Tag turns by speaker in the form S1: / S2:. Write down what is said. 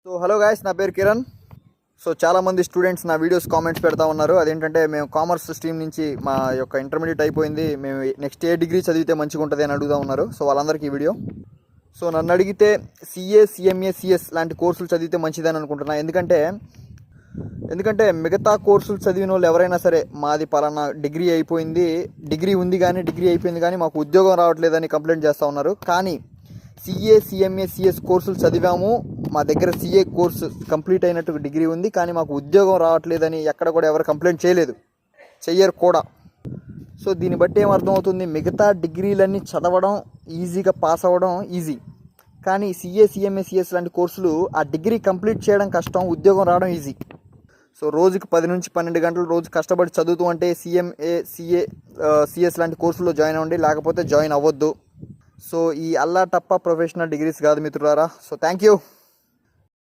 S1: So hello guys, నా పేరు Kiran. So చాలామంది స్టూడెంట్స్ నా వీడియోస్ కామెంట్స్ పెడతా ఉన్నారు. అదేంటంటే మేము కామర్స్ స్ట్రీమ్ నుంచి మా యొక్క ఇంటర్మీడియట్ అయిపోయింది, మేము నెక్స్ట్ ఏ డిగ్రీ చదివితే మంచిగా ఉంటుంది అని అడుగుతూ ఉన్నారు. సో వాళ్ళందరికీ ఈ వీడియో. సో నన్ను అడిగితే సిఏ, సిఎంఏ, సిఎస్ లాంటి కోర్సులు చదివితే మంచిదని అనుకుంటున్నా. ఎందుకంటే మిగతా కోర్సులు చదివిన వాళ్ళు ఎవరైనా సరే మాది పలానా డిగ్రీ అయిపోయింది, డిగ్రీ ఉంది కానీ డిగ్రీ అయిపోయింది కానీ మాకు ఉద్యోగం రావట్లేదని కంప్లైంట్ చేస్తూ ఉన్నారు. కానీ సిఏ, సిఎంఏ, సిఎస్ కోర్సులు చదివాము, మా దగ్గర సిఏ కోర్సు కంప్లీట్ అయినట్టు డిగ్రీ ఉంది కానీ మాకు ఉద్యోగం రావట్లేదని ఎక్కడ కూడా ఎవరు కంప్లైంట్ చేయలేదు, చెయ్యరు కూడా. సో దీన్ని బట్టి ఏమర్థమవుతుంది, మిగతా డిగ్రీలన్నీ చదవడం ఈజీగా పాస్ అవ్వడం ఈజీ, కానీ సిఏ, సిఎంఏ, సిఎస్ లాంటి కోర్సులు ఆ డిగ్రీ కంప్లీట్ చేయడం కష్టం, ఉద్యోగం రావడం ఈజీ. సో రోజుకి 10 నుంచి 12 గంటలు రోజు కష్టపడి చదువుతూ అంటే సిఎంఏ, సిఏ, సిఎస్ లాంటి కోర్సుల్లో జాయిన్ అవ్వండి, లేకపోతే జాయిన్ అవ్వద్దు. సో ఈ అల్లా టప్ప ప్రొఫెషనల్ డిగ్రీస్ కాదు మిత్రులారా. So thank you.